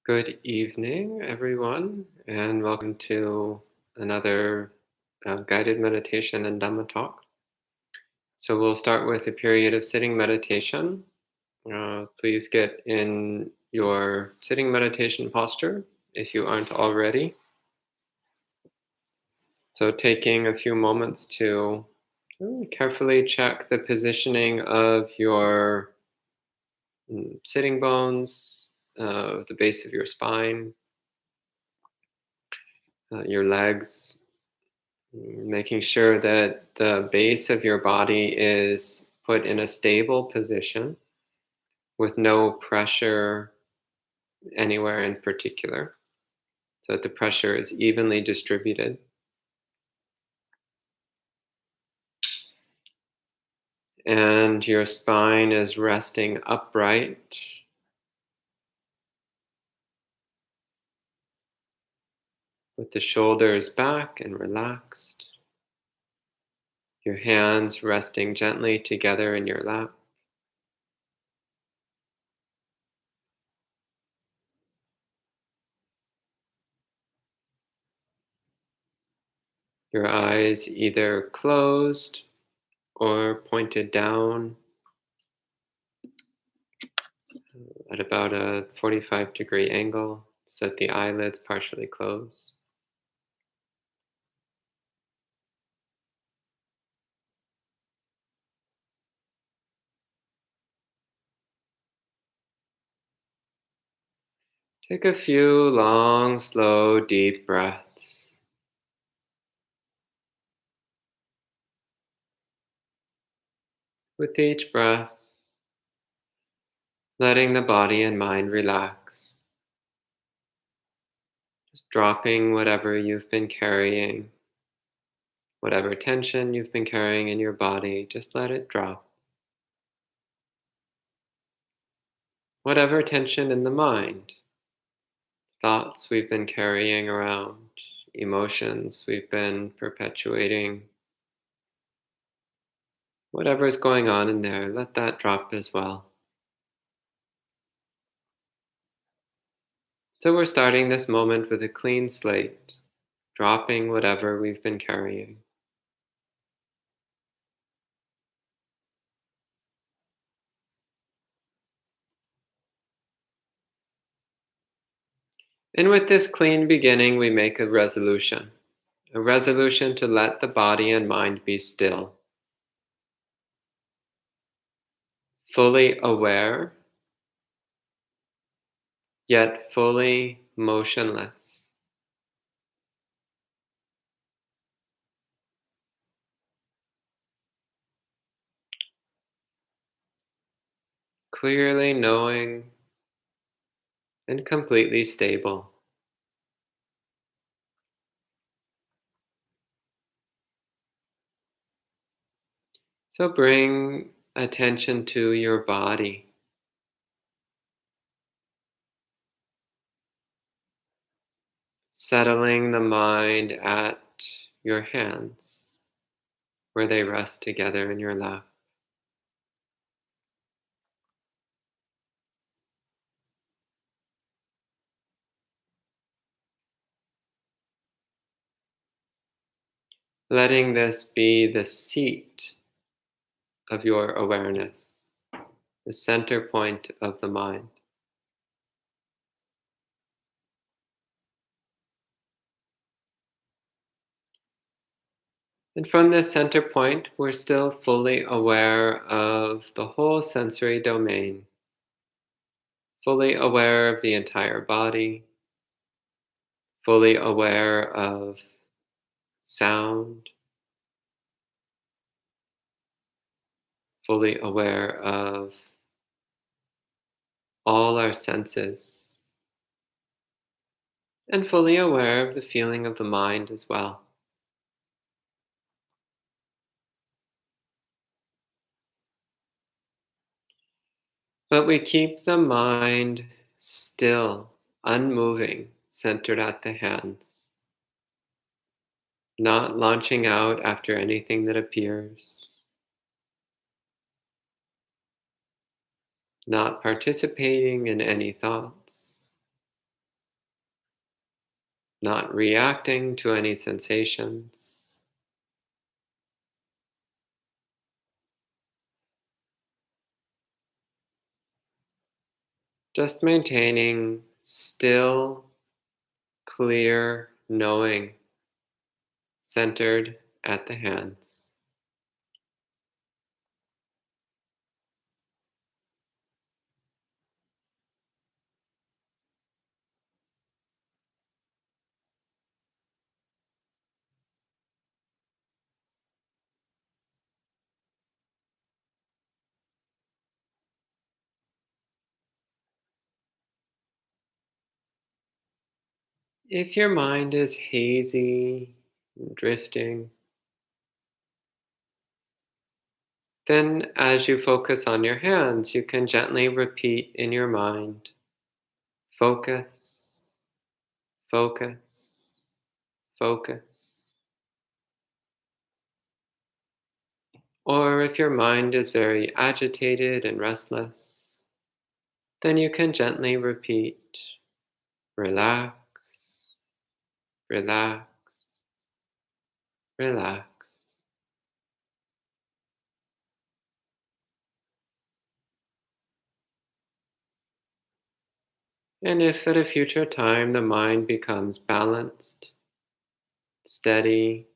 Good evening, everyone, and welcome to another guided meditation and Dhamma talk. So, we'll start with a period of sitting meditation. Please get in your sitting meditation posture if you aren't already. So, taking a few moments to really carefully check the positioning of your sitting bones, the base of your spine, your legs. Making sure that the base of your body is put in a stable position with no pressure anywhere in particular, so that the pressure is evenly distributed. And your spine is resting upright, with the shoulders back and relaxed. Your hands resting gently together in your lap. Your eyes either closed or pointed down at about a 45-degree angle so that the eyelids partially close. Take a few long, slow, deep breaths. With each breath, letting the body and mind relax. Just dropping whatever you've been carrying, whatever tension you've been carrying in your body, just let it drop. Whatever tension in the mind, thoughts we've been carrying around, emotions we've been perpetuating, whatever is going on in there, let that drop as well. So we're starting this moment with a clean slate, dropping whatever we've been carrying. And with this clean beginning, we make a resolution to let the body and mind be still, fully aware, yet fully motionless. Clearly knowing and completely stable. So bring attention to your body, settling the mind at your hands, where they rest together in your lap. Letting this be the seat of your awareness, the center point of the mind. And from this center point, we're still fully aware of the whole sensory domain, fully aware of the entire body, fully aware of sound, fully aware of all our senses, and fully aware of the feeling of the mind as well. But we keep the mind still, unmoving, centered at the hands, not launching out after anything that appears, not participating in any thoughts, not reacting to any sensations, just maintaining still, clear knowing centered at the hands. If your mind is hazy, drifting, then as you focus on your hands, you can gently repeat in your mind, focus, focus, focus. Or if your mind is very agitated and restless, then you can gently repeat, relax, relax, relax. And if at a future time the mind becomes balanced, steady,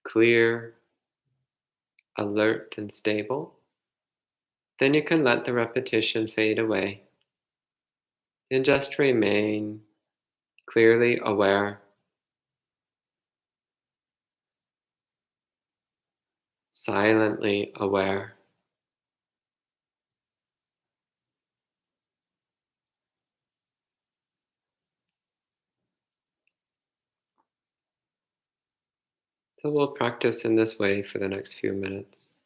clear, alert, and stable, then you can let the repetition fade away and just remain clearly aware, silently aware. So we'll practice in this way for the next few minutes.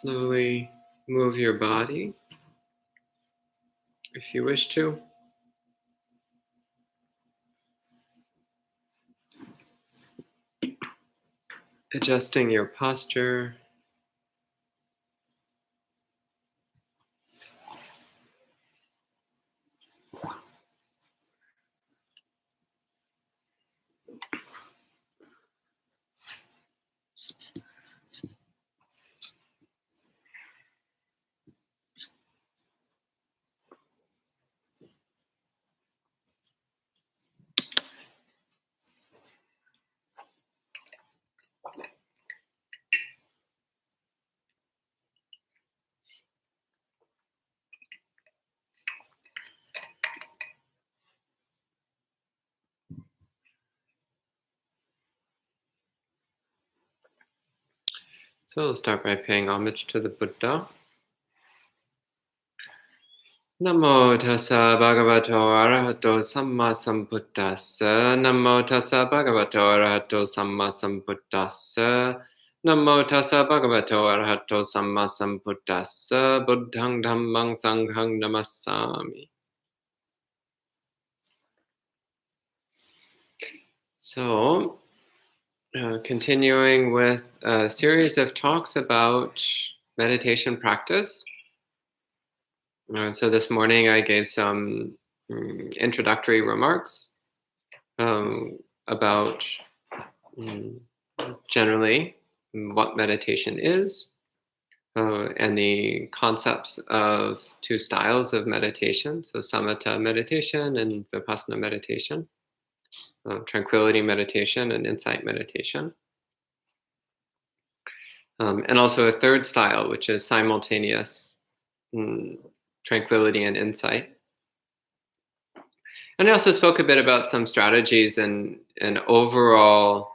Slowly move your body if you wish to. Adjusting your posture. So we'll start by paying homage to the Buddha. Namo tassa bhagavato arahato samma sambuddhassa. Namo tassa bhagavato arahato samma sambuddhassa. Namo tassa bhagavato arahato samma sambuddhassa. Buddhang dhammang sanghang namassami. So, continuing with a series of talks about meditation practice. So this morning I gave some introductory remarks about generally what meditation is and the concepts of two styles of meditation, so samatha meditation and vipassana meditation, tranquility meditation and insight meditation. And also a third style, which is simultaneous tranquility and insight. And I also spoke a bit about some strategies and overall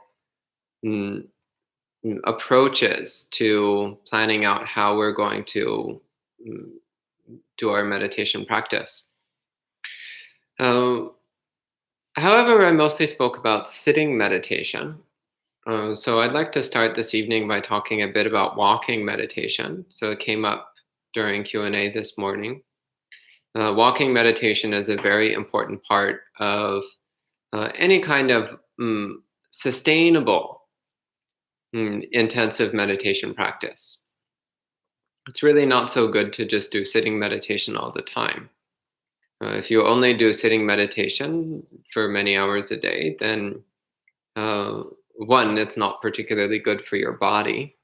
approaches to planning out how we're going to do our meditation practice. However, I mostly spoke about sitting meditation. So I'd like to start this evening by talking a bit about walking meditation. So it came up during Q&A this morning. Walking meditation is a very important part of any kind of sustainable intensive meditation practice. It's really not so good to just do sitting meditation all the time. If you only do sitting meditation for many hours a day, then one, it's not particularly good for your body.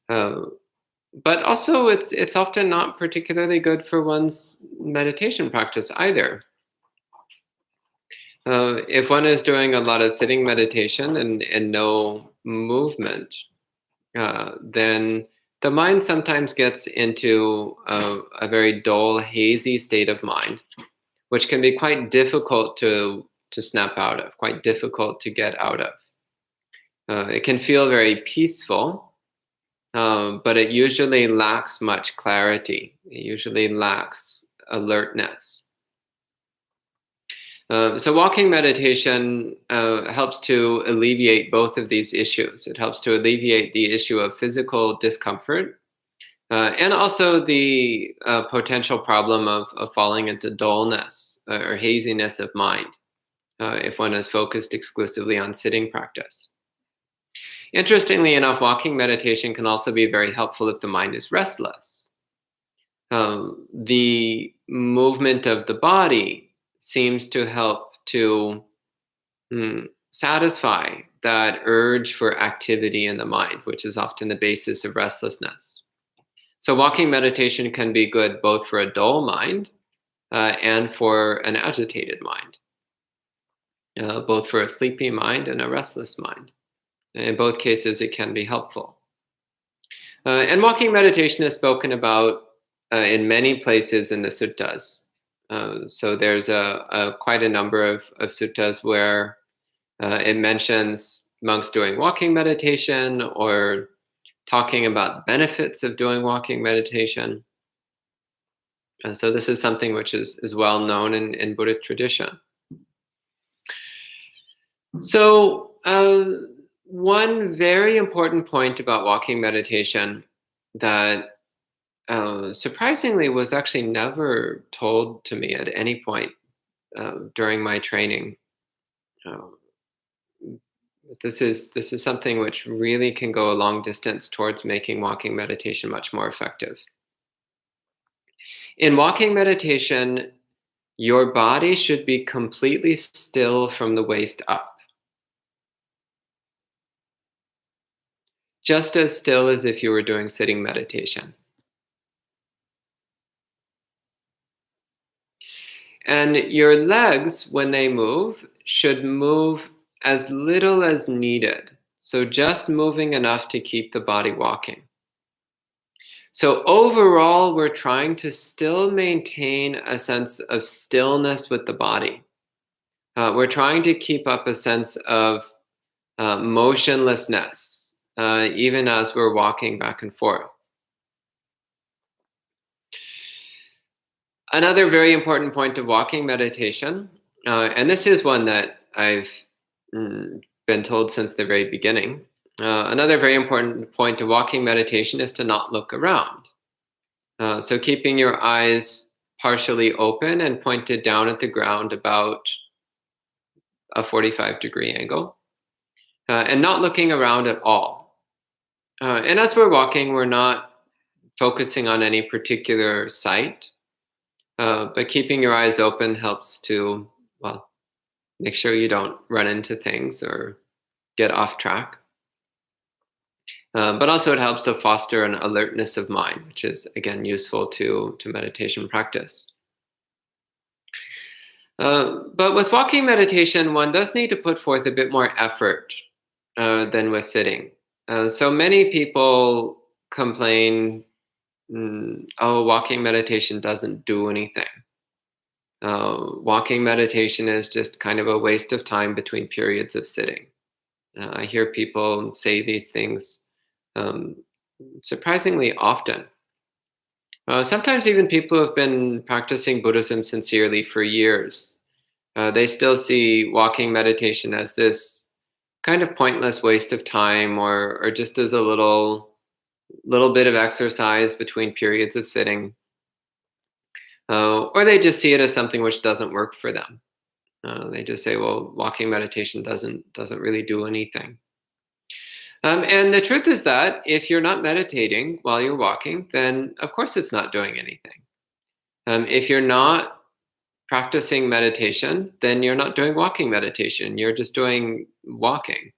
But also it's often not particularly good for one's meditation practice either. If one is doing a lot of sitting meditation and no movement, then the mind sometimes gets into a very dull, hazy state of mind, which can be quite difficult to snap out of, quite difficult to get out of. It can feel very peaceful, but it usually lacks much clarity. It usually lacks alertness. So walking meditation helps to alleviate both of these issues. It helps to alleviate the issue of physical discomfort and also the potential problem of falling into dullness or haziness of mind if one is focused exclusively on sitting practice. Interestingly enough, walking meditation can also be very helpful if the mind is restless. The movement of the body seems to help to satisfy that urge for activity in the mind, which is often the basis of restlessness. So walking meditation can be good both for a dull mind and for an agitated mind, both for a sleepy mind and a restless mind. In both cases, it can be helpful. And walking meditation is spoken about in many places in the suttas. So there's quite a number of suttas where it mentions monks doing walking meditation or talking about benefits of doing walking meditation. So this is something which is well known in Buddhist tradition. So one very important point about walking meditation that surprisingly was actually never told to me at any point during my training. Uh, this is something which really can go a long distance towards making walking meditation much more effective. In walking meditation, your body should be completely still from the waist up, just as still as if you were doing sitting meditation. And your legs, when they move, should move as little as needed. So just moving enough to keep the body walking. So overall, we're trying to still maintain a sense of stillness with the body. We're trying to keep up a sense of motionlessness, even as we're walking back and forth. Another very important point of walking meditation, and this is one that I've been told since the very beginning. Another very important point of walking meditation is to not look around. So keeping your eyes partially open and pointed down at the ground about a 45-degree angle, and not looking around at all. And as we're walking, we're not focusing on any particular site, but keeping your eyes open helps to, well, make sure you don't run into things or get off track. But also it helps to foster an alertness of mind, which is, again, useful to meditation practice. But with walking meditation, one does need to put forth a bit more effort than with sitting. So many people complain, oh, walking meditation doesn't do anything. Walking meditation is just kind of a waste of time between periods of sitting. I hear people say these things surprisingly often. Sometimes even people who have been practicing Buddhism sincerely for years, they still see walking meditation as this kind of pointless waste of time, or just as a little bit of exercise between periods of sitting, or they just see it as something which doesn't work for them. They just say, well, walking meditation doesn't really do anything. And the truth is that if you're not meditating while you're walking, then of course it's not doing anything. If you're not practicing meditation, then you're not doing walking meditation. You're just doing walking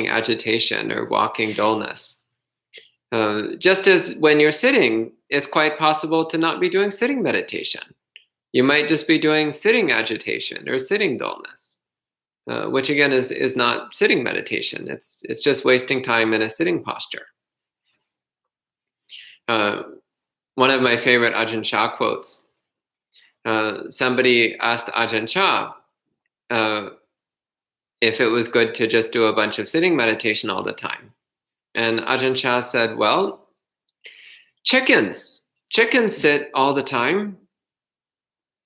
agitation, or walking dullness. Just as when you're sitting, it's quite possible to not be doing sitting meditation. You might just be doing sitting agitation or sitting dullness. Which again is not sitting meditation. It's just wasting time in a sitting posture. One of my favorite Ajahn Chah quotes. Somebody asked Ajahn Chah if it was good to just do a bunch of sitting meditation all the time, and Ajahn Chah said, "Well, chickens sit all the time,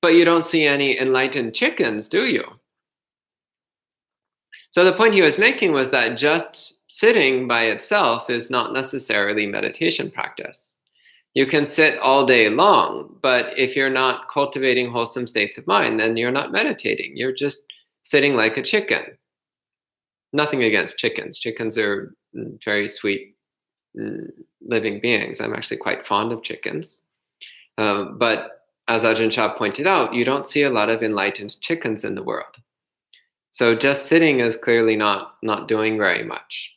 but you don't see any enlightened chickens, do you?" So the point he was making was that just sitting by itself is not necessarily meditation practice. You can sit all day long, but if you're not cultivating wholesome states of mind, then you're not meditating. You're just sitting like a chicken. Nothing against chickens. Chickens are very sweet living beings. I'm actually quite fond of chickens. But as Ajahn Chah pointed out, you don't see a lot of enlightened chickens in the world. So just sitting is clearly not doing very much.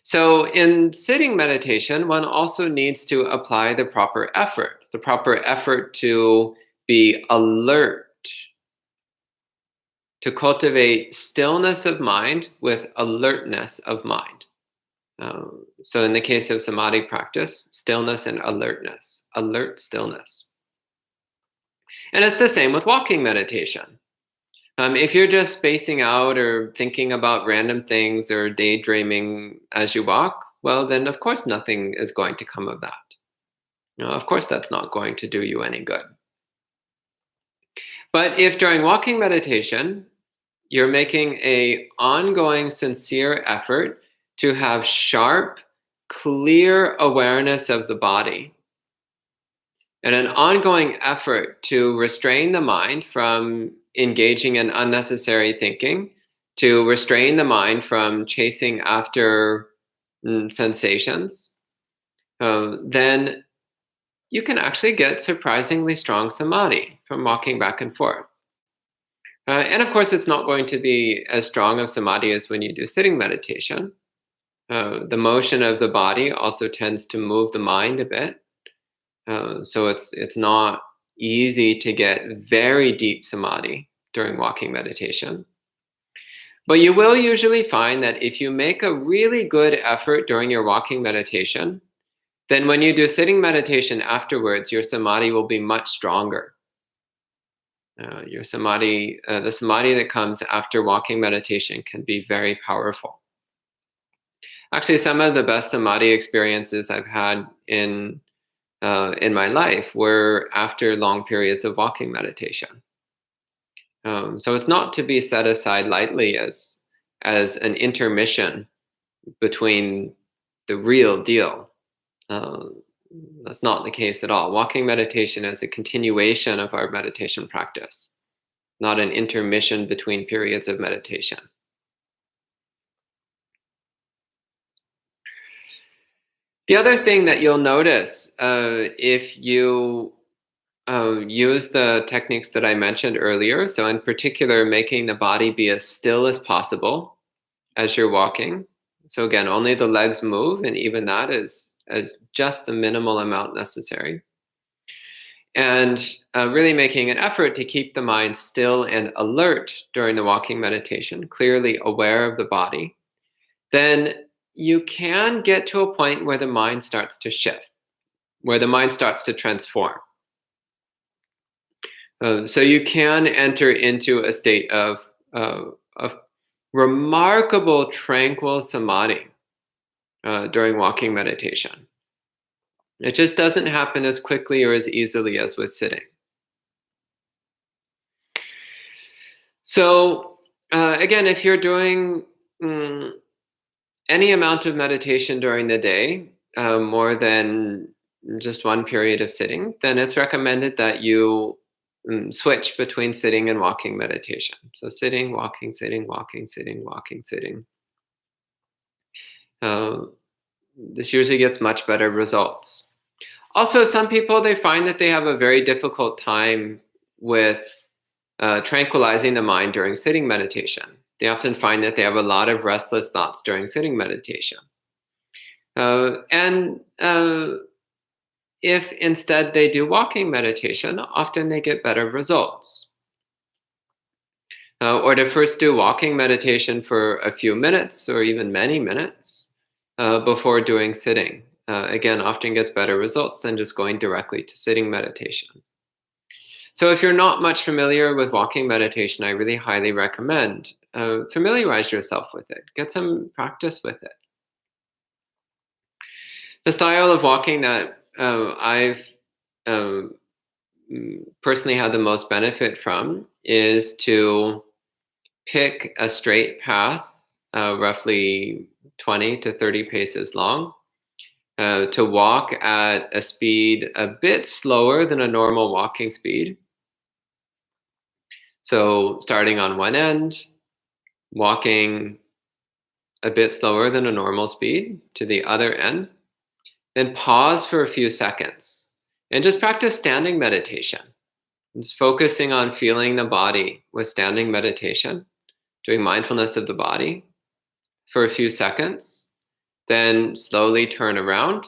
So in sitting meditation, one also needs to apply the proper effort to be alert, to cultivate stillness of mind with alertness of mind. So in the case of samadhi practice, stillness and alertness, alert stillness. And it's the same with walking meditation. If you're just spacing out or thinking about random things or daydreaming as you walk, well, then of course nothing is going to come of that. Of course that's not going to do you any good. But if during walking meditation, you're making an ongoing sincere effort to have sharp, clear awareness of the body and an ongoing effort to restrain the mind from engaging in unnecessary thinking, to restrain the mind from chasing after sensations, then you can actually get surprisingly strong samadhi from walking back and forth. And of course, it's not going to be as strong of samadhi as when you do sitting meditation. The motion of the body also tends to move the mind a bit. So it's not easy to get very deep samadhi during walking meditation. But you will usually find that if you make a really good effort during your walking meditation, then when you do sitting meditation afterwards, your samadhi will be much stronger. The samadhi that comes after walking meditation can be very powerful. Actually, some of the best samadhi experiences I've had in my life were after long periods of walking meditation. So it's not to be set aside lightly as an intermission between the real deal. That's not the case at all. Walking meditation is a continuation of our meditation practice, not an intermission between periods of meditation. The other thing that you'll notice if you use the techniques that I mentioned earlier, so in particular, making the body be as still as possible as you're walking. So again, only the legs move, and even that is just the minimal amount necessary. And really making an effort to keep the mind still and alert during the walking meditation, clearly aware of the body, then you can get to a point where the mind starts to shift, where the mind starts to transform. So you can enter into a state of remarkable tranquil samadhi during walking meditation. It just doesn't happen as quickly or as easily as with sitting. So again, if you're doing any amount of meditation during the day, more than just one period of sitting, then it's recommended that you switch between sitting and walking meditation. So sitting, walking, sitting, walking, sitting, walking, sitting. This usually gets much better results. Also, some people, they find that they have a very difficult time with tranquilizing the mind during sitting meditation. They often find that they have a lot of restless thoughts during sitting meditation. If instead they do walking meditation, often they get better results. Or to first do walking meditation for a few minutes or even many minutes before doing sitting. Again, often gets better results than just going directly to sitting meditation. So if you're not much familiar with walking meditation, I really highly recommend familiarize yourself with it. Get some practice with it. The style of walking that I've personally had the most benefit from is to pick a straight path, roughly 20 to 30 paces long, to walk at a speed a bit slower than a normal walking speed. So starting on one end, walking a bit slower than a normal speed to the other end, then pause for a few seconds and just practice standing meditation. Just focusing on feeling the body with standing meditation, doing mindfulness of the body for a few seconds, then slowly turn around.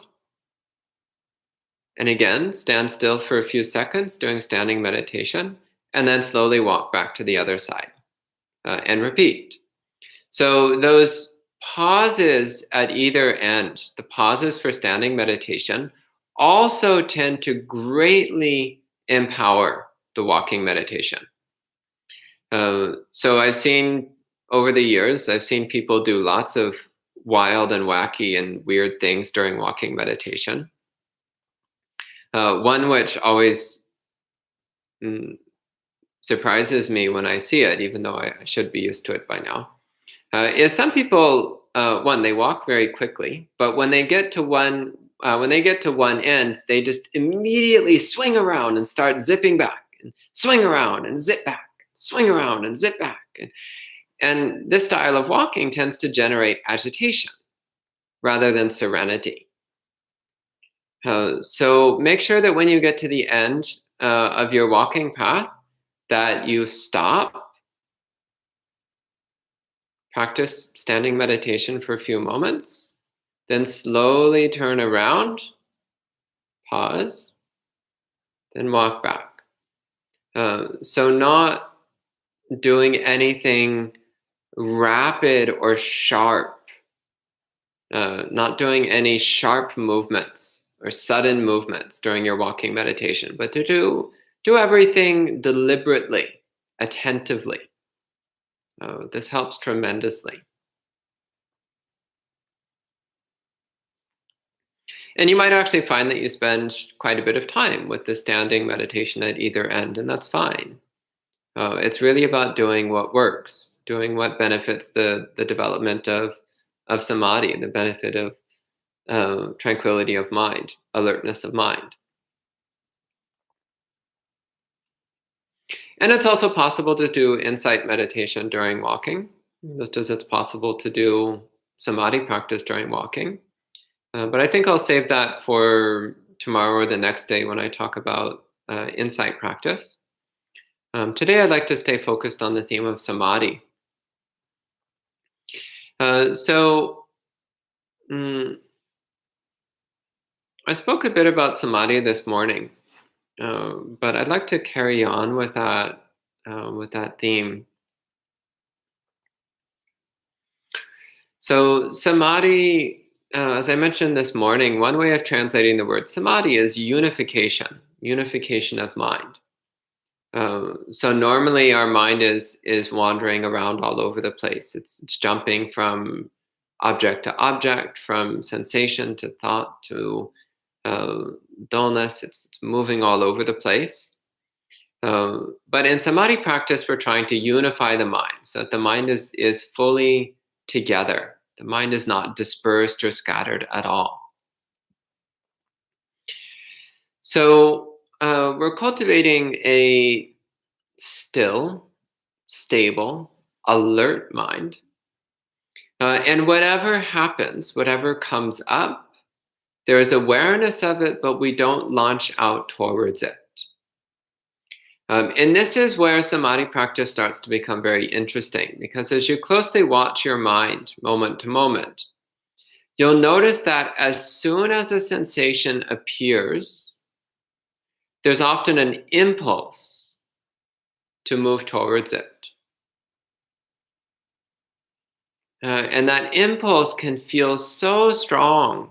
And again, stand still for a few seconds doing standing meditation, and then slowly walk back to the other side and repeat. So those pauses at either end, the pauses for standing meditation, also tend to greatly empower the walking meditation. So I've seen over the years, I've seen people do lots of wild and wacky and weird things during walking meditation. One which always surprises me when I see it, even though I should be used to it by now, is some people they walk very quickly, but when they get to one end, they just immediately swing around and start zipping back, and swing around and zip back, swing around and zip back. And this style of walking tends to generate agitation rather than serenity. So make sure that when you get to the end of your walking path, that you stop, practice standing meditation for a few moments, then slowly turn around, pause, then walk back. So not doing anything rapid or sharp, not doing any sharp movements or sudden movements during your walking meditation, but to do everything deliberately, attentively. This helps tremendously. And you might actually find that you spend quite a bit of time with the standing meditation at either end, and that's fine. It's really about doing what works, doing what benefits the development of samadhi, the benefit of tranquility of mind, alertness of mind. And it's also possible to do insight meditation during walking, just as it's possible to do samadhi practice during walking. But I think I'll save that for tomorrow or the next day when I talk about insight practice. Today I'd like to stay focused on the theme of samadhi. I spoke a bit about samadhi this morning, but I'd like to carry on with that theme. So samadhi, as I mentioned this morning, one way of translating the word samadhi is unification of mind. So normally our mind is wandering around all over the place. It's jumping from object to object, from sensation to thought to dullness. It's moving all over the place. But in samadhi practice, we're trying to unify the mind so that the mind is fully together. The mind is not dispersed or scattered at all. So we're cultivating a still, stable, alert mind. And whatever happens, whatever comes up, there is awareness of it, but we don't launch out towards it. And this is where samadhi practice starts to become very interesting, because as you closely watch your mind moment to moment, you'll notice that as soon as a sensation appears, there's often an impulse to move towards it. And that impulse can feel so strong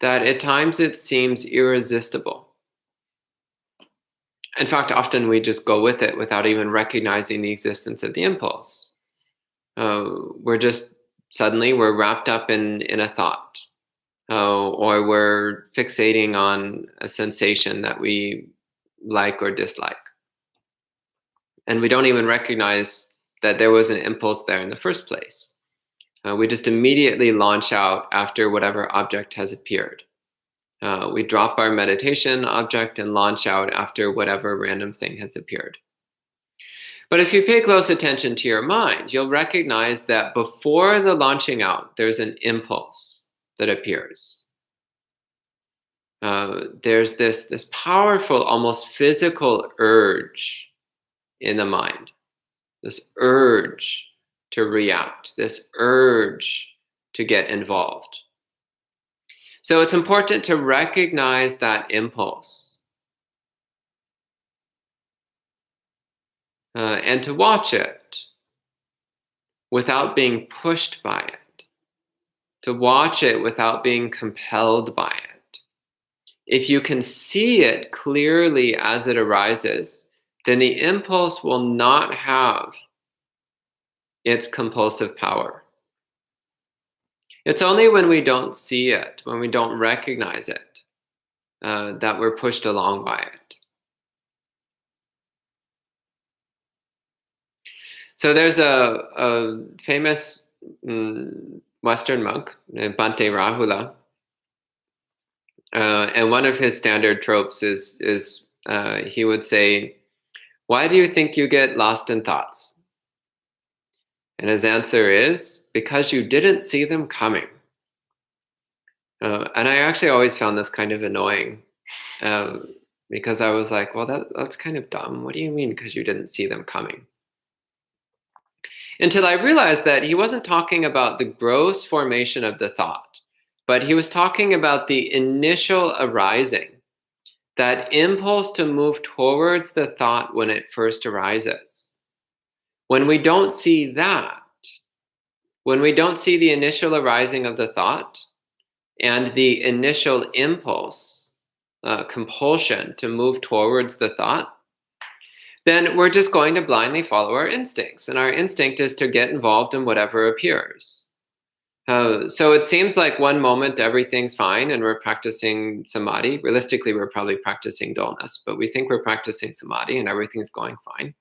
that at times it seems irresistible. In fact, often we just go with it without even recognizing the existence of the impulse. Suddenly we're wrapped up in a thought, or we're fixating on a sensation that we like or dislike. And we don't even recognize that there was an impulse there in the first place. We just immediately launch out after whatever object has appeared. We drop our meditation object and launch out after whatever random thing has appeared. But if you pay close attention to your mind, you'll recognize that before the launching out, there's an impulse that appears. There's this powerful, almost physical urge in the mind, this urge to react, this urge to get involved. So it's important to recognize that impulse and to watch it without being pushed by it, to watch it without being compelled by it. If you can see it clearly as it arises, then the impulse will not have its compulsive power. It's only when we don't see it, when we don't recognize it, that we're pushed along by it. So there's a famous Western monk, Bhante Rahula. And one of his standard tropes is he would say, "Why do you think you get lost in thoughts?" And his answer is, "Because you didn't see them coming." And I actually always found this kind of annoying because I was like, well, that's kind of dumb. What do you mean because you didn't see them coming? Until I realized that he wasn't talking about the gross formation of the thought, but he was talking about the initial arising, that impulse to move towards the thought when it first arises. When we don't see that, when we don't see the initial arising of the thought and the initial impulse, compulsion to move towards the thought, then we're just going to blindly follow our instincts. And our instinct is to get involved in whatever appears. So it seems like one moment everything's fine and we're practicing samadhi. Realistically, we're probably practicing dullness, but we think we're practicing samadhi and everything's going fine.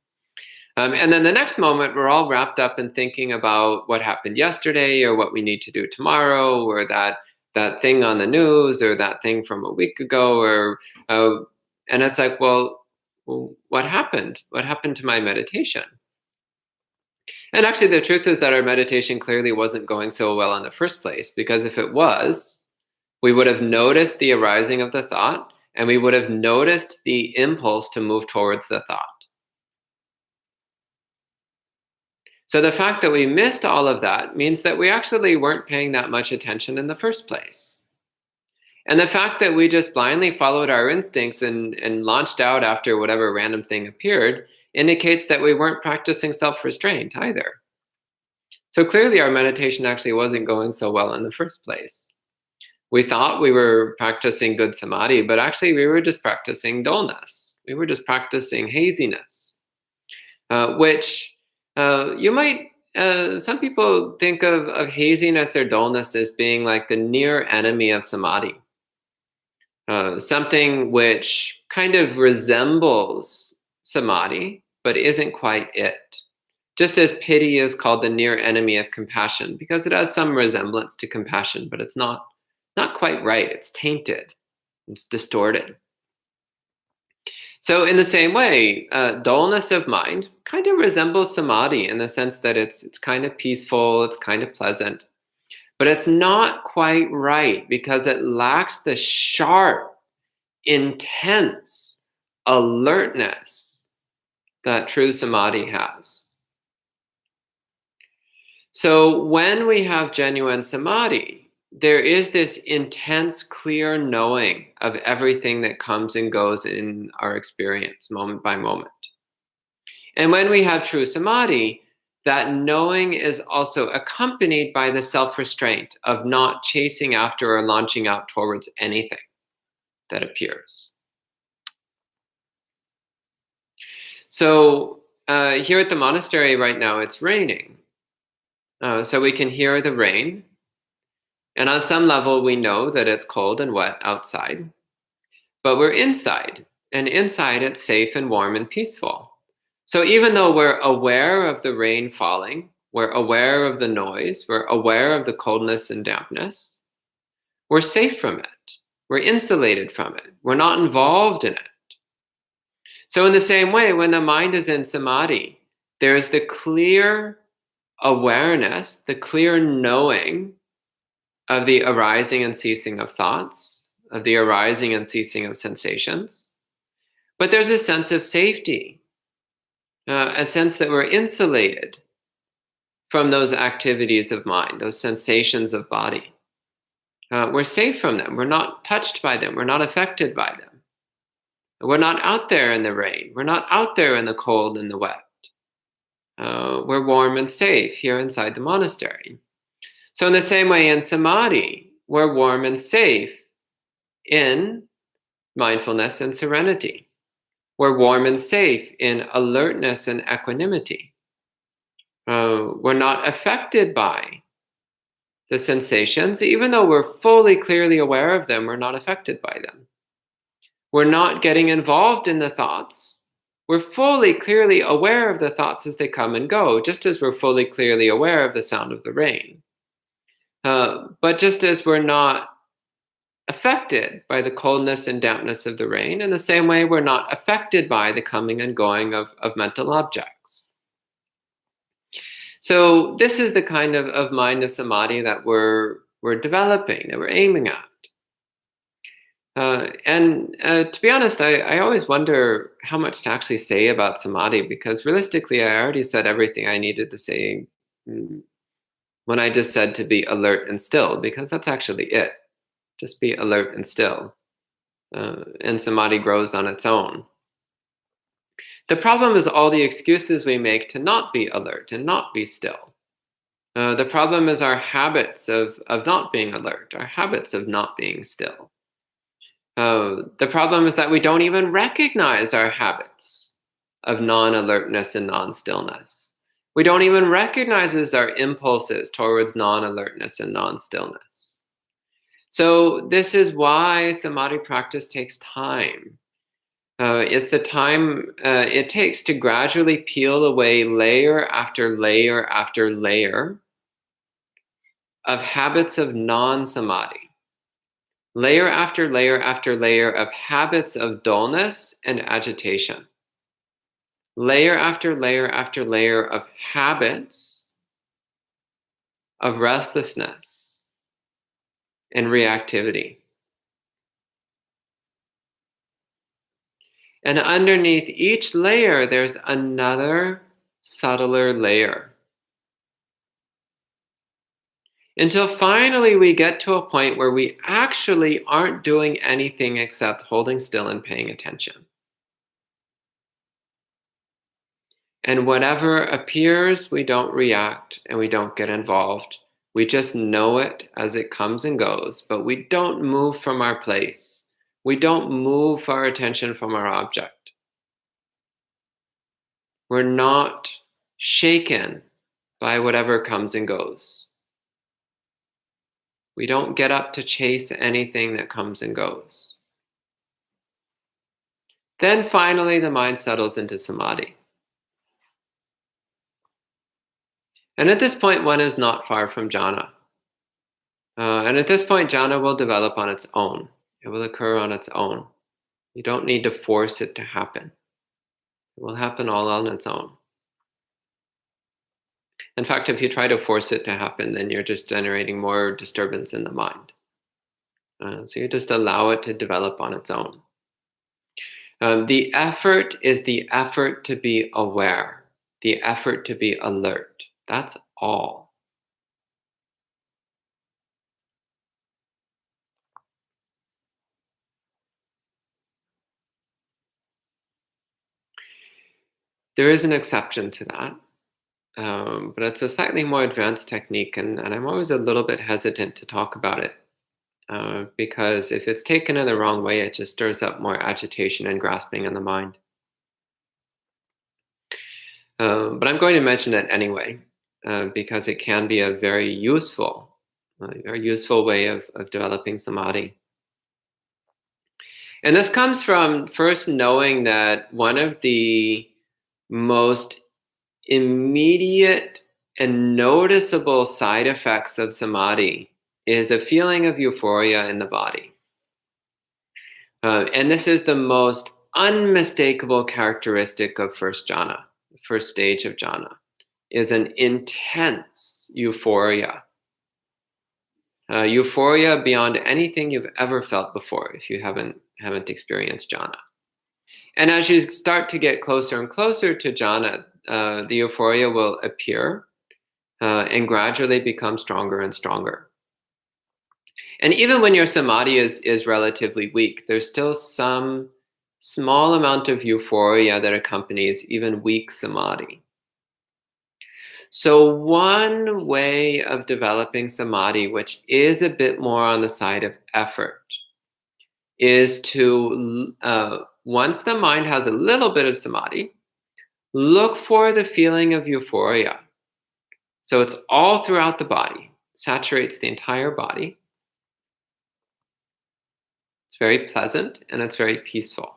And then the next moment, we're all wrapped up in thinking about what happened yesterday or what we need to do tomorrow or that thing on the news or that thing from a week ago. And it's like, well, what happened? What happened to my meditation? And actually, the truth is that our meditation clearly wasn't going so well in the first place, because if it was, we would have noticed the arising of the thought, and we would have noticed the impulse to move towards the thought. So the fact that we missed all of that means that we actually weren't paying that much attention in the first place. And the fact that we just blindly followed our instincts and launched out after whatever random thing appeared indicates that we weren't practicing self-restraint either. So clearly our meditation actually wasn't going so well in the first place. We thought we were practicing good samadhi, but actually we were just practicing dullness. We were just practicing haziness, which you might, some people think of haziness or dullness as being like the near enemy of samadhi. Something which kind of resembles samadhi, but isn't quite it. Just as pity is called the near enemy of compassion, because it has some resemblance to compassion, but it's not quite right. It's tainted. It's distorted. So in the same way, dullness of mind kind of resembles samadhi in the sense that it's kind of peaceful, it's kind of pleasant. But it's not quite right because it lacks the sharp, intense alertness that true samadhi has. So when we have genuine samadhi, there is this intense, clear knowing of everything that comes and goes in our experience, moment by moment. And when we have true samadhi, that knowing is also accompanied by the self-restraint of not chasing after or launching out towards anything that appears. So here at the monastery right now, it's raining. So we can hear the rain. And on some level, we know that it's cold and wet outside. But we're inside. And inside, it's safe and warm and peaceful. So even though we're aware of the rain falling, we're aware of the noise, we're aware of the coldness and dampness, we're safe from it. We're insulated from it. We're not involved in it. So in the same way, when the mind is in samadhi, there's the clear awareness, the clear knowing of the arising and ceasing of thoughts, of the arising and ceasing of sensations. But there's a sense of safety. A sense that we're insulated from those activities of mind, those sensations of body. We're safe from them. We're not touched by them. We're not affected by them. We're not out there in the rain. We're not out there in the cold and the wet. We're warm and safe here inside the monastery. So in the same way in samadhi, we're warm and safe in mindfulness and serenity. We're warm and safe in alertness and equanimity. We're not affected by the sensations. Even though we're fully, clearly aware of them, we're not affected by them. We're not getting involved in the thoughts. We're fully, clearly aware of the thoughts as they come and go, just as we're fully, clearly aware of the sound of the rain. But just as we're not affected by the coldness and dampness of the rain, in the same way we're not affected by the coming and going of mental objects. So this is the kind of mind of samadhi that we're developing, that we're aiming at. And to be honest, I always wonder how much to actually say about samadhi, because realistically, I already said everything I needed to say when I just said to be alert and still, because that's actually it. Just be alert and still. And samadhi grows on its own. The problem is all the excuses we make to not be alert and not be still. The problem is our habits of not being alert, our habits of not being still. The problem is that we don't even recognize our habits of non-alertness and non-stillness. We don't even recognize our impulses towards non-alertness and non-stillness. So this is why samadhi practice takes time. It's the time it takes to gradually peel away layer after layer after layer of habits of non-samadhi. Layer after layer after layer of habits of dullness and agitation. Layer after layer after layer of habits of restlessness and reactivity. And underneath each layer, there's another subtler layer. Until finally we get to a point where we actually aren't doing anything except holding still and paying attention. And whatever appears, we don't react and we don't get involved. We just know it as it comes and goes, but we don't move from our place. We don't move our attention from our object. We're not shaken by whatever comes and goes. We don't get up to chase anything that comes and goes. Then finally, the mind settles into samadhi. And at this point, one is not far from jhana. And at this point, jhana will develop on its own. It will occur on its own. You don't need to force it to happen. It will happen all on its own. In fact, if you try to force it to happen, then you're just generating more disturbance in the mind. So you just allow it to develop on its own. The effort is the effort to be aware, the effort to be alert. That's all. There is an exception to that, but it's a slightly more advanced technique, and I'm always a little bit hesitant to talk about it, because if it's taken in the wrong way, it just stirs up more agitation and grasping in the mind. But I'm going to mention it anyway, because it can be a very useful way of developing samadhi. And this comes from first knowing that one of the most immediate and noticeable side effects of samadhi is a feeling of euphoria in the body. And this is the most unmistakable characteristic of first jhana, the first stage of jhana, is an intense euphoria. Euphoria beyond anything you've ever felt before if you haven't experienced jhana. And as you start to get closer and closer to jhana, the euphoria will appear and gradually become stronger and stronger. And even when your samadhi is relatively weak, there's still some small amount of euphoria that accompanies even weak samadhi. So one way of developing samadhi, which is a bit more on the side of effort, is to, once the mind has a little bit of samadhi, look for the feeling of euphoria. So it's all throughout the body, saturates the entire body. It's very pleasant and it's very peaceful.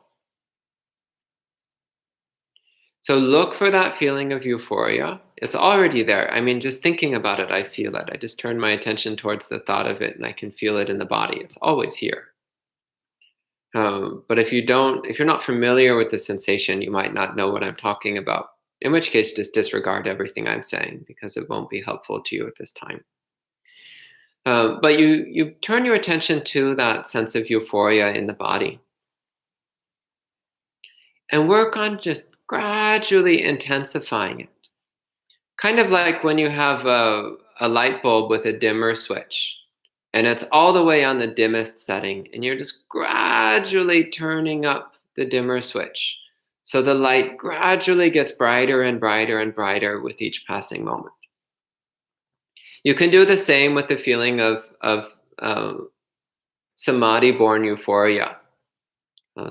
So look for that feeling of euphoria. It's already there. I mean, just thinking about it, I feel it. I just turn my attention towards the thought of it and I can feel it in the body. It's always here. But if you're not familiar with the sensation, you might not know what I'm talking about. In which case, just disregard everything I'm saying because it won't be helpful to you at this time. But you turn your attention to that sense of euphoria in the body and work on just gradually intensifying it. Kind of like when you have a light bulb with a dimmer switch and it's all the way on the dimmest setting and you're just gradually turning up the dimmer switch. So the light gradually gets brighter and brighter and brighter with each passing moment. You can do the same with the feeling of samadhi-born euphoria.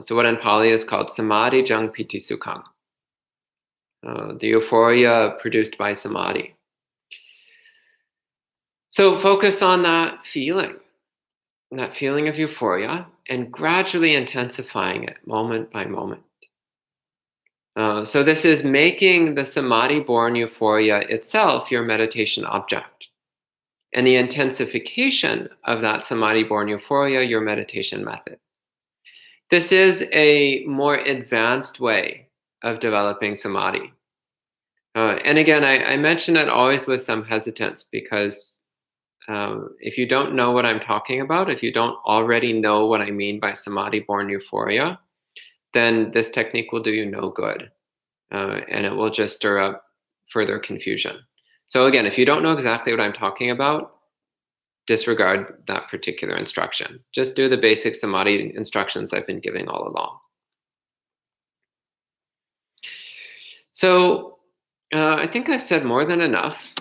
So what in Pali is called samadhi jang piti sukhang. The euphoria produced by samadhi. So focus on that feeling of euphoria, and gradually intensifying it moment by moment. So this is making the samadhi-born euphoria itself your meditation object, and the intensification of that samadhi-born euphoria your meditation method. This is a more advanced way of developing samadhi. And again, I mention it always with some hesitance because if you don't know what I'm talking about, if you don't already know what I mean by samadhi-born euphoria, then this technique will do you no good. And it will just stir up further confusion. So again, if you don't know exactly what I'm talking about, disregard that particular instruction. Just do the basic samadhi instructions I've been giving all along. So I think I've said more than enough.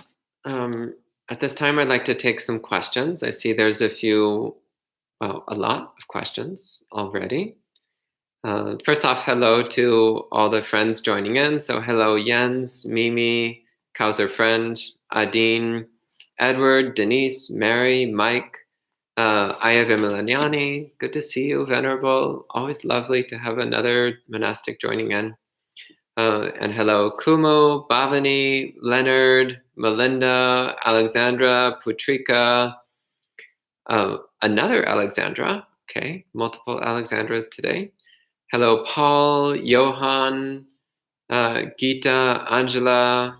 At this time, I'd like to take some questions. I see there's a lot of questions already. First off, hello to all the friends joining in. So hello, Jens, Mimi, Kauser Friend, Adine, Edward, Denise, Mary, Mike, Aya Vimilaniani. Good to see you, Venerable. Always lovely to have another monastic joining in. And hello, Kumo, Bhavani, Leonard, Melinda, Alexandra, Putrika, another Alexandra. Okay, multiple Alexandras today. Hello, Paul, Johan, Gita, Angela,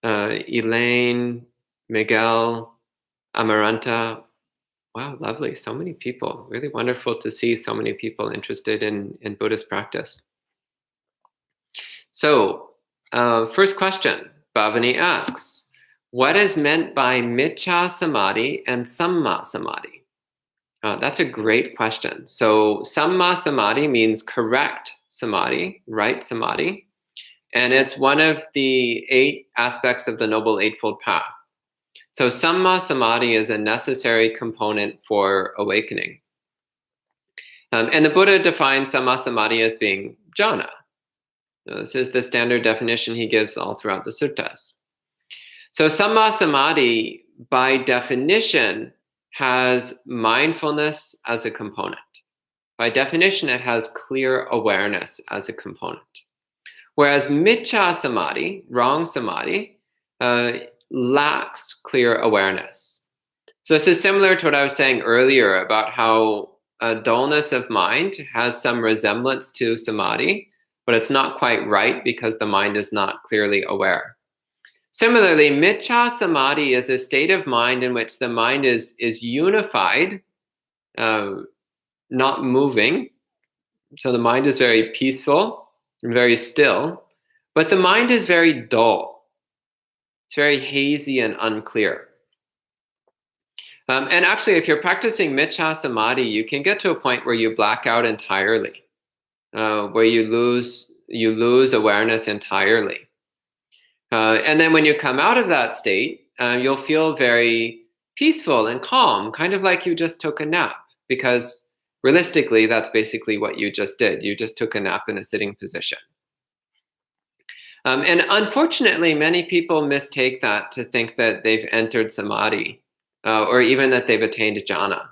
Elaine, Miguel, Amaranta. Wow, lovely. So many people. Really wonderful to see so many people interested in Buddhist practice. So, first question, Bhavani asks, what is meant by miccha samadhi and samma samadhi? That's a great question. So samma samadhi means correct samadhi, right samadhi. And it's one of the 8 aspects of the Noble Eightfold Path. So samma samadhi is a necessary component for awakening. And the Buddha defines samma samadhi as being jhana. This is the standard definition he gives all throughout the suttas. So samma samadhi, by definition, has mindfulness as a component. By definition, it has clear awareness as a component. Whereas miccha samadhi, wrong samadhi, lacks clear awareness. So this is similar to what I was saying earlier about how a dullness of mind has some resemblance to samadhi, but it's not quite right because the mind is not clearly aware. Similarly, miccha samadhi is a state of mind in which the mind is unified, not moving. So the mind is very peaceful and very still, but the mind is very dull. It's very hazy and unclear. And actually, if you're practicing miccha samadhi, you can get to a point where you black out entirely, where you lose awareness entirely. And then when you come out of that state, you'll feel very peaceful and calm, kind of like you just took a nap, because realistically, that's basically what you just did. You just took a nap in a sitting position. And unfortunately, many people mistake that to think that they've entered samadhi, or even that they've attained jhana.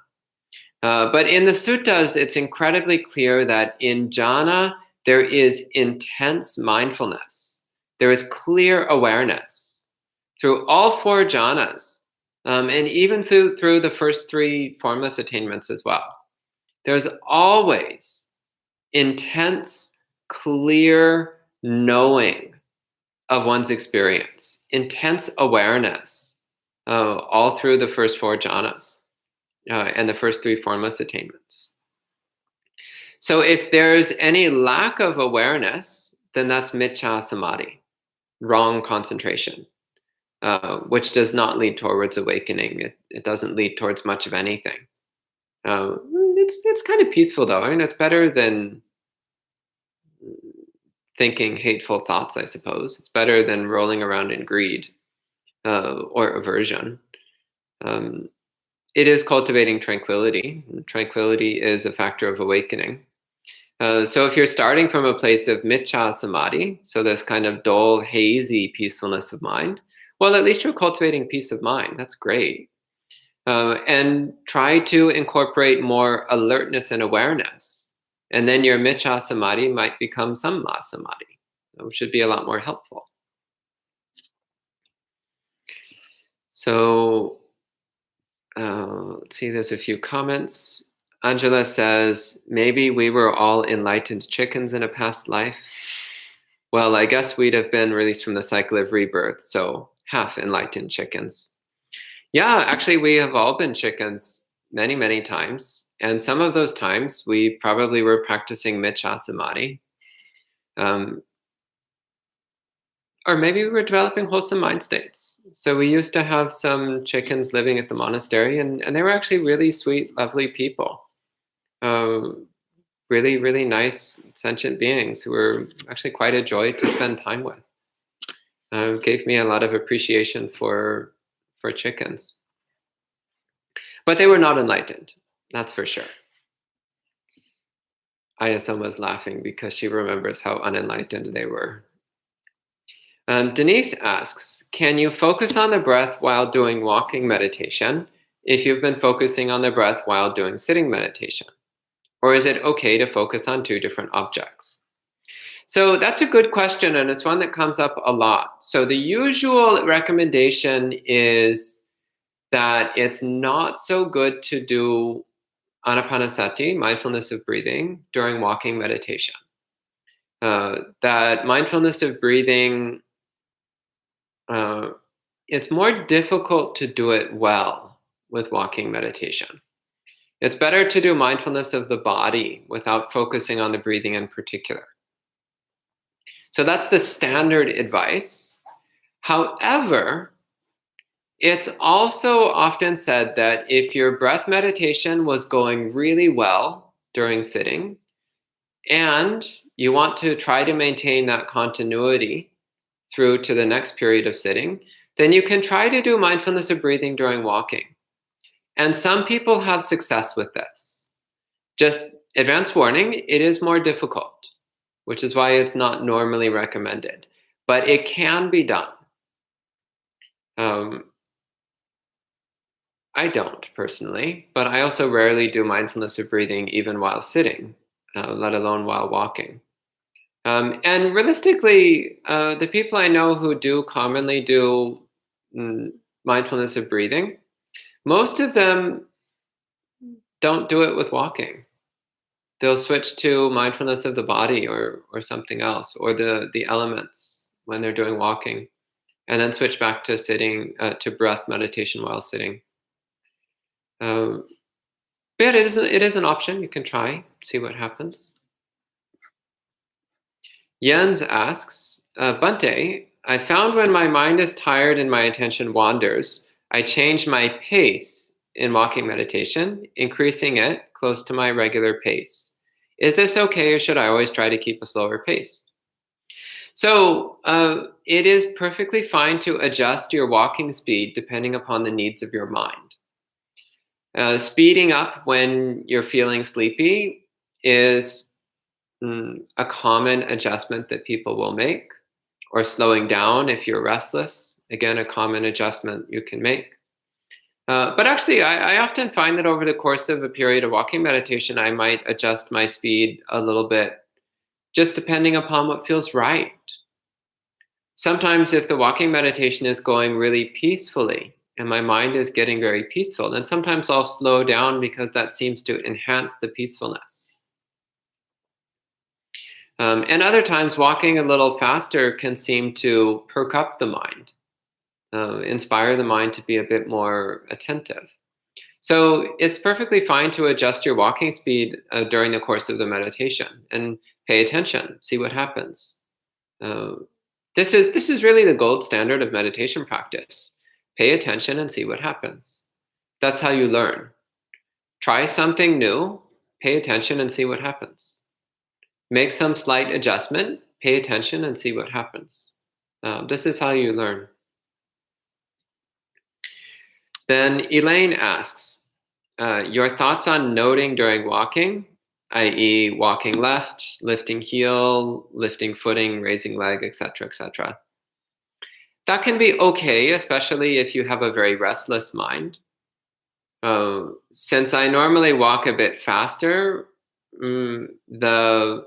But in the suttas, it's incredibly clear that in jhana, there is intense mindfulness. There is clear awareness through all four jhanas, and even through the first three formless attainments as well. There's always intense, clear knowing of one's experience, intense awareness, all through the first four jhanas and the first three formless attainments. So if there's any lack of awareness, then that's miccha samadhi, wrong concentration, which does not lead towards awakening. It doesn't lead towards much of anything. It's kind of peaceful though, and it's better than thinking hateful thoughts, I suppose. It's better than rolling around in greed or aversion. It is cultivating tranquility. Tranquility is a factor of awakening. So if you're starting from a place of miccha samadhi, so this kind of dull, hazy peacefulness of mind, well, at least you're cultivating peace of mind. That's great. And try to incorporate more alertness and awareness. And then your miccha samadhi might become samma samadhi, which should be a lot more helpful. So let's see, there's a few comments. Angela says, maybe we were all enlightened chickens in a past life. Well, I guess we'd have been released from the cycle of rebirth, so half enlightened chickens. Yeah, actually, we have all been chickens many, many times. And some of those times, we probably were practicing miccha samadhi. Or maybe we were developing wholesome mind states. So we used to have some chickens living at the monastery, and they were actually really sweet, lovely people. Really, really nice, sentient beings who were actually quite a joy to spend time with. Gave me a lot of appreciation for chickens. But they were not enlightened, that's for sure. Ayasam was laughing because she remembers how unenlightened they were. Denise asks, can you focus on the breath while doing walking meditation if you've been focusing on the breath while doing sitting meditation? Or is it okay to focus on two different objects? So that's a good question, and it's one that comes up a lot. So the usual recommendation is that it's not so good to do anapanasati, mindfulness of breathing, during walking meditation. That mindfulness of breathing, it's more difficult to do it well with walking meditation. It's better to do mindfulness of the body without focusing on the breathing in particular. So that's the standard advice. However, it's also often said that if your breath meditation was going really well during sitting, and you want to try to maintain that continuity through to the next period of sitting, then you can try to do mindfulness of breathing during walking. And some people have success with this. Just advance warning, it is more difficult, which is why it's not normally recommended. But it can be done. I don't personally, but I also rarely do mindfulness of breathing even while sitting, let alone while walking. And realistically, the people I know who do commonly do mindfulness of breathing, most of them don't do it with walking. They'll switch to mindfulness of the body or something else, or the elements when they're doing walking, and then switch back to sitting, to breath meditation while sitting. But it is an option. You can try, see what happens. Jens asks, Bhante, I found when my mind is tired and my attention wanders, I change my pace in walking meditation, increasing it close to my regular pace. Is this okay, or should I always try to keep a slower pace? So it is perfectly fine to adjust your walking speed depending upon the needs of your mind. Speeding up when you're feeling sleepy is a common adjustment that people will make, or slowing down if you're restless, again, a common adjustment you can make. But actually, I often find that over the course of a period of walking meditation, I might adjust my speed a little bit just depending upon what feels right. Sometimes if the walking meditation is going really peacefully and my mind is getting very peaceful, then sometimes I'll slow down because that seems to enhance the peacefulness. And other times walking a little faster can seem to perk up the mind, inspire the mind to be a bit more attentive. So it's perfectly fine to adjust your walking speed during the course of the meditation and pay attention, see what happens. This is really the gold standard of meditation practice. Pay attention and see what happens. That's how you learn. Try something new, pay attention and see what happens. Make some slight adjustment, pay attention and see what happens. This is how you learn. Then Elaine asks, your thoughts on noting during walking, i.e. walking left, lifting heel, lifting footing, raising leg, etc., etc. That can be okay, especially if you have a very restless mind. Since I normally walk a bit faster, the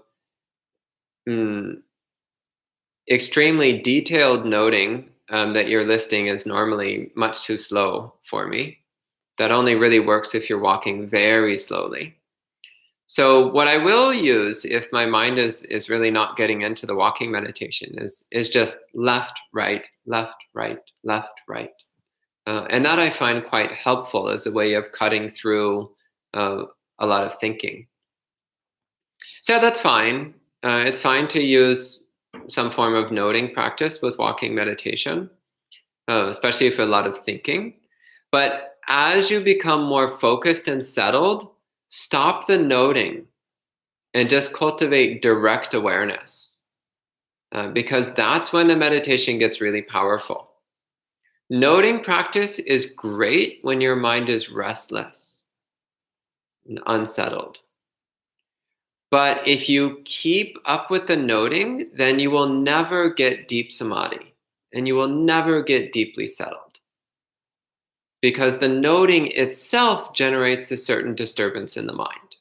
extremely detailed noting that you're listing is normally much too slow for me. That only really works if you're walking very slowly. So what I will use if my mind is really not getting into the walking meditation is just left, right, left, right, left, right. And that I find quite helpful as a way of cutting through a lot of thinking. So that's fine. It's fine to use some form of noting practice with walking meditation, especially for a lot of thinking. But as you become more focused and settled, stop the noting and just cultivate direct awareness, because that's when the meditation gets really powerful. Noting practice is great when your mind is restless and unsettled. But if you keep up with the noting, then you will never get deep samadhi and you will never get deeply settled, because the noting itself generates a certain disturbance in the mind.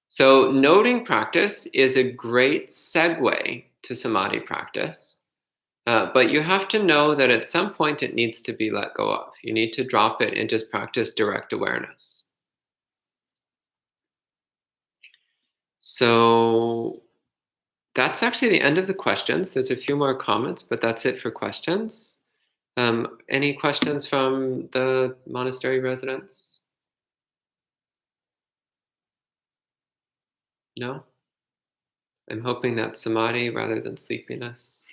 So noting practice is a great segue to samadhi practice, but you have to know that at some point it needs to be let go of. You need to drop it and just practice direct awareness. So that's actually the end of the questions. There's a few more comments, but that's it for questions. Any questions from the monastery residents? No? I'm hoping that's samadhi rather than sleepiness.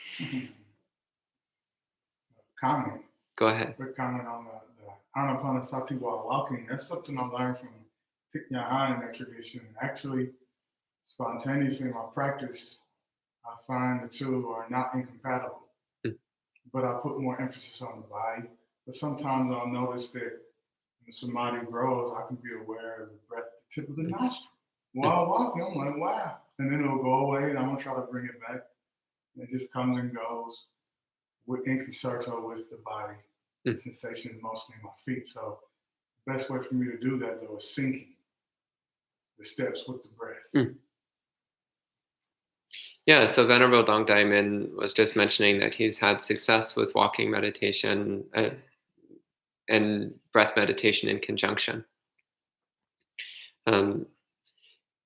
Comment. Go ahead. Quick comment on the Anapanasati while walking. That's something I learned from Thich Nhat Hanh in that tradition. Actually, spontaneously in my practice, I find the two are not incompatible. But I put more emphasis on the body. But sometimes I'll notice that when samadhi grows, I can be aware of the breath at the tip of the nostril. While walking, I'm like, wow. And then it'll go away, and I'm going to try to bring it back. And it just comes and goes in concerto with the body. The sensation is mostly in my feet. So the best way for me to do that, though, is syncing the steps with the breath. Yeah, so Venerable Dongdai Min was just mentioning that he's had success with walking meditation and breath meditation in conjunction.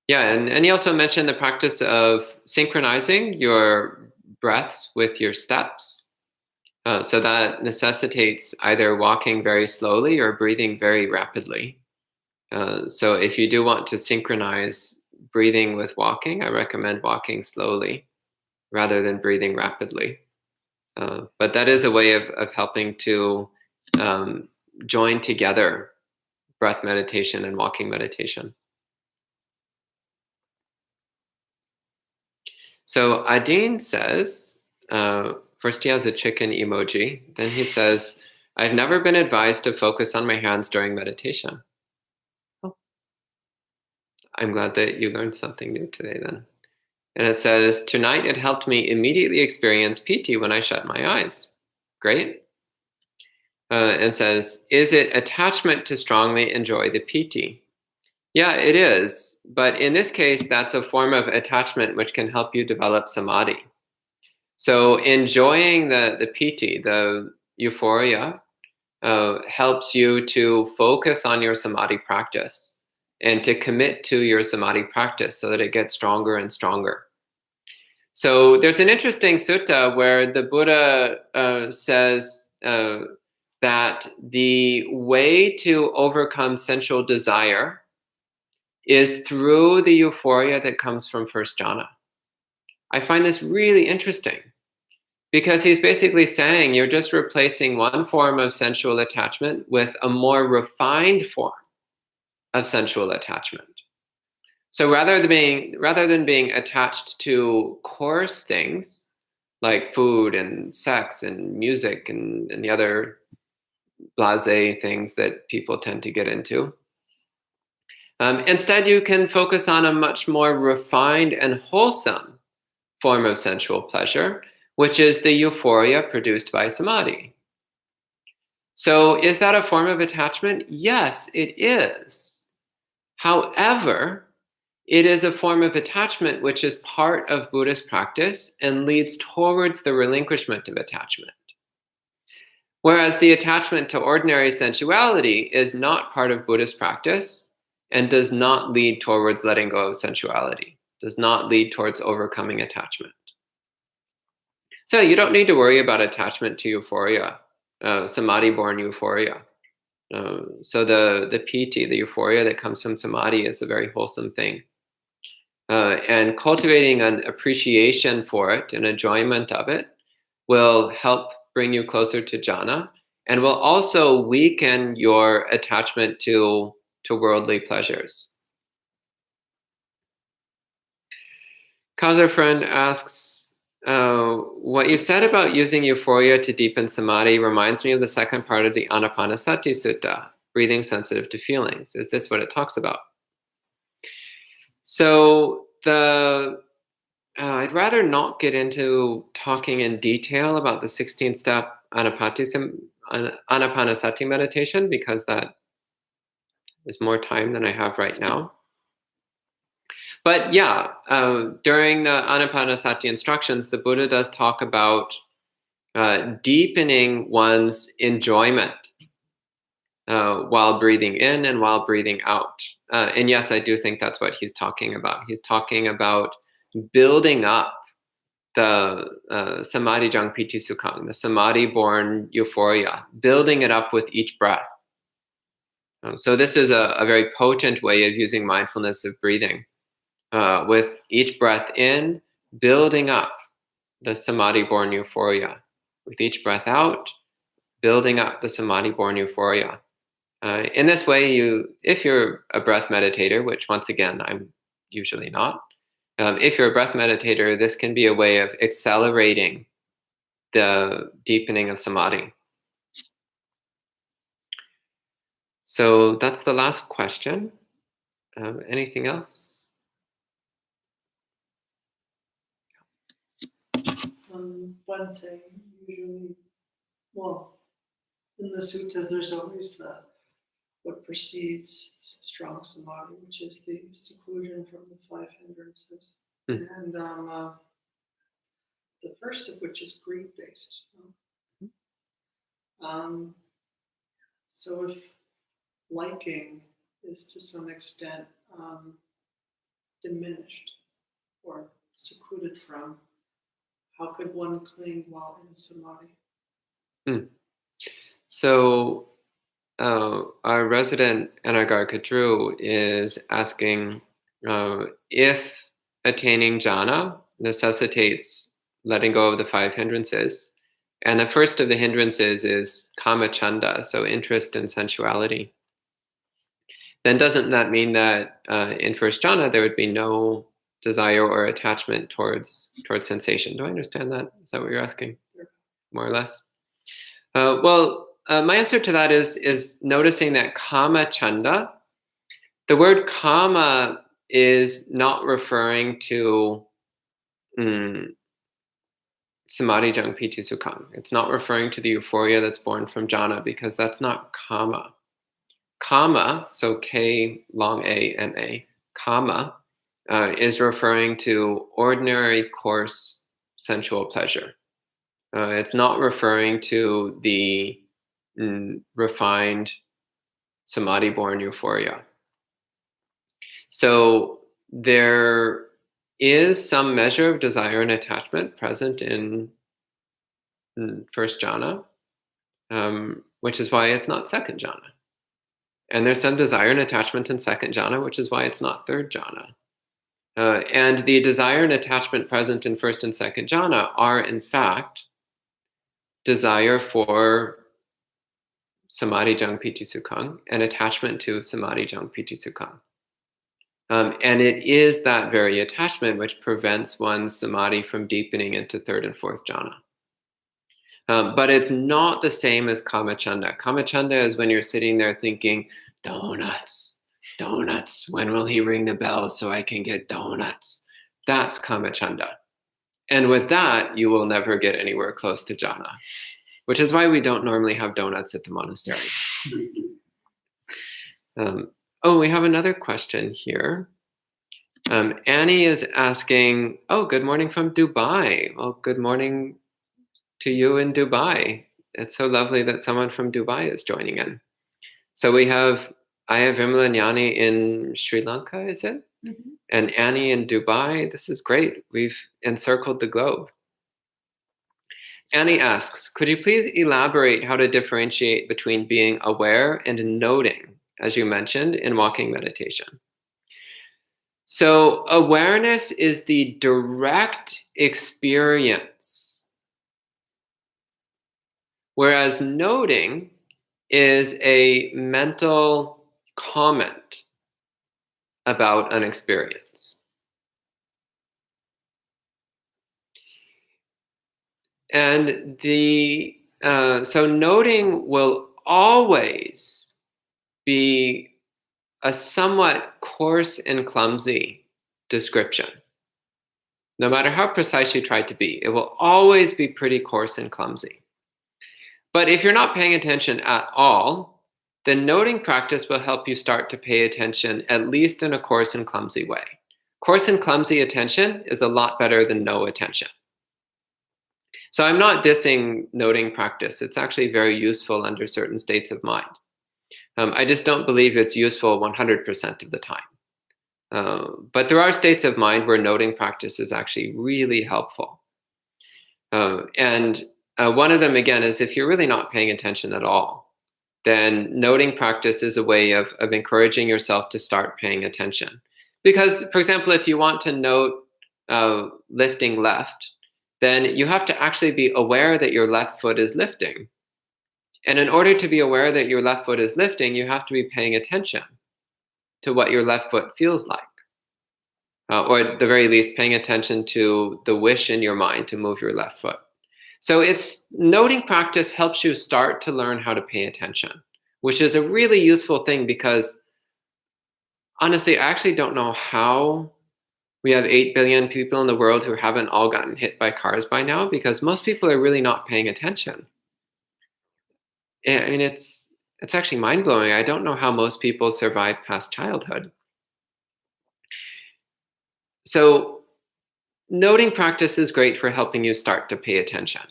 Yeah, and he also mentioned the practice of synchronizing your breaths with your steps. So that necessitates either walking very slowly or breathing very rapidly. So if you do want to synchronize breathing with walking, I recommend walking slowly rather than breathing rapidly. But that is a way of helping to join together breath meditation and walking meditation. So Adin says, first he has a chicken emoji, then he says, I've never been advised to focus on my hands during meditation. Oh. I'm glad that you learned something new today then. And it says, tonight it helped me immediately experience piti when I shut my eyes. Great. And says, is it attachment to strongly enjoy the piti? Yeah, it is. But in this case, that's a form of attachment which can help you develop samadhi. So enjoying the piti, the euphoria, helps you to focus on your samadhi practice and to commit to your samadhi practice so that it gets stronger and stronger. So there's an interesting sutta where the Buddha says that the way to overcome sensual desire is through the euphoria that comes from first jhana. I find this really interesting because he's basically saying you're just replacing one form of sensual attachment with a more refined form of sensual attachment. So rather than being attached to coarse things like food and sex and music and the other blasé things that people tend to get into, instead you can focus on a much more refined and wholesome form of sensual pleasure, which is the euphoria produced by samadhi. So is that a form of attachment? Yes, it is. However, it is a form of attachment which is part of Buddhist practice and leads towards the relinquishment of attachment. Whereas the attachment to ordinary sensuality is not part of Buddhist practice and does not lead towards letting go of sensuality, does not lead towards overcoming attachment. So you don't need to worry about attachment to euphoria, samadhi-born euphoria. So the piti, the euphoria that comes from samadhi, is a very wholesome thing. And cultivating an appreciation for it, an enjoyment of it, will help bring you closer to jhana and will also weaken your attachment to worldly pleasures. Kazer friend asks, what you said about using euphoria to deepen samadhi reminds me of the second part of the Anapanasati Sutta, breathing sensitive to feelings. Is this what it talks about? So I'd rather not get into talking in detail about the 16th step Anapanasati meditation because that is more time than I have right now. But yeah, during the Anapanasati instructions, the Buddha does talk about deepening one's enjoyment while breathing in and while breathing out. And yes, I do think that's what he's talking about. He's talking about building up the samadhi jang piti sukhang, the samadhi-born euphoria, building it up with each breath. So this is a very potent way of using mindfulness of breathing. With each breath in, building up the samadhi-born euphoria. With each breath out, building up the samadhi-born euphoria. In this way, if you're a breath meditator, which once again, I'm usually not, if you're a breath meditator, this can be a way of accelerating the deepening of samadhi. So that's the last question. Anything else? Bhante, usually, well, in the suttas, there's always what precedes strong samadhi, which is the seclusion from the five hindrances. And the first of which is greed-based. So if liking is to some extent diminished or secluded from, how could one cling while in samadhi? So our resident Anagarika Drew is asking if attaining jhana necessitates letting go of the five hindrances. And the first of the hindrances is kama chanda, so interest in sensuality. Then doesn't that mean that in first jhana there would be no desire or attachment towards sensation? Do I understand that? Is that what you're asking? More or less? My answer to that is noticing that kama chanda, the word kama is not referring to samadhi jang piti sukhang. It's not referring to the euphoria that's born from jhana because that's not kama. Kama, so K long A M A, kama, is referring to ordinary coarse sensual pleasure. It's not referring to the refined samadhi-born euphoria. So there is some measure of desire and attachment present in first jhana, which is why it's not second jhana. And there's some desire and attachment in second jhana, which is why it's not third jhana. And the desire and attachment present in first and second jhana are, in fact, desire for samadhi jang piti sukhang and attachment to samadhi jang piti sukhang. And it is that very attachment which prevents one's samadhi from deepening into third and fourth jhana. But it's not the same as kamachanda. Kamachanda is when you're sitting there thinking, donuts, donuts, when will he ring the bell so I can get donuts? That's kamachanda. And with that, you will never get anywhere close to jhana, which is why we don't normally have donuts at the monastery. We have another question here. Annie is asking, good morning from Dubai. Well, good morning to you in Dubai. It's so lovely that someone from Dubai is joining in. So I have Vimla and Yanni in Sri Lanka, is it? Mm-hmm. And Annie in Dubai. This is great. We've encircled the globe. Annie asks, could you please elaborate how to differentiate between being aware and noting, as you mentioned, in walking meditation? So awareness is the direct experience, whereas noting is a mental comment about an experience. And so noting will always be a somewhat coarse and clumsy description. No matter how precise you try to be, it will always be pretty coarse and clumsy. But if you're not paying attention at all, then noting practice will help you start to pay attention, at least in a coarse and clumsy way. Coarse and clumsy attention is a lot better than no attention. So I'm not dissing noting practice. It's actually very useful under certain states of mind. I just don't believe it's useful 100% of the time. But there are states of mind where noting practice is actually really helpful. And one of them, again, is if you're really not paying attention at all, then noting practice is a way of encouraging yourself to start paying attention. Because, for example, if you want to note lifting left, then you have to actually be aware that your left foot is lifting. And in order to be aware that your left foot is lifting, you have to be paying attention to what your left foot feels like. Or at the very least, paying attention to the wish in your mind to move your left foot. So noting practice helps you start to learn how to pay attention, which is a really useful thing because, honestly, I actually don't know how we have 8 billion people in the world who haven't all gotten hit by cars by now, because most people are really not paying attention. I mean, it's actually mind-blowing. I don't know how most people survive past childhood. So noting practice is great for helping you start to pay attention.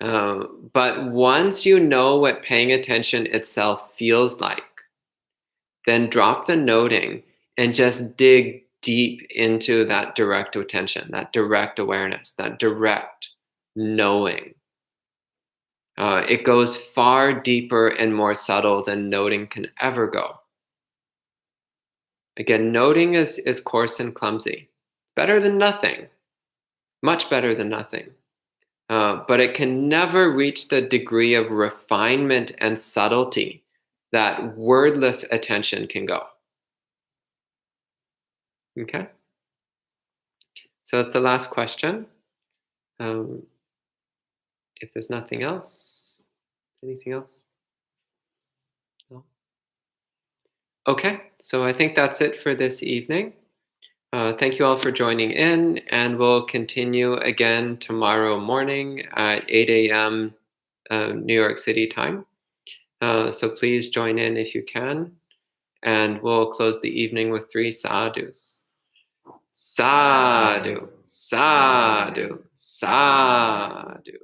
But once you know what paying attention itself feels like, then drop the noting and just dig deep into that direct attention, that direct awareness, that direct knowing. It goes far deeper and more subtle than noting can ever go. Again, noting is coarse and clumsy. Better than nothing. Much better than nothing. But it can never reach the degree of refinement and subtlety that wordless attention can go. Okay? So that's the last question. If there's nothing else, anything else? No? Okay, so I think that's it for this evening. Thank you all for joining in, and we'll continue again tomorrow morning at 8 a.m. New York City time. So please join in if you can. And we'll close the evening with 3 sadhus. Sadhu, sadhu, sadhu.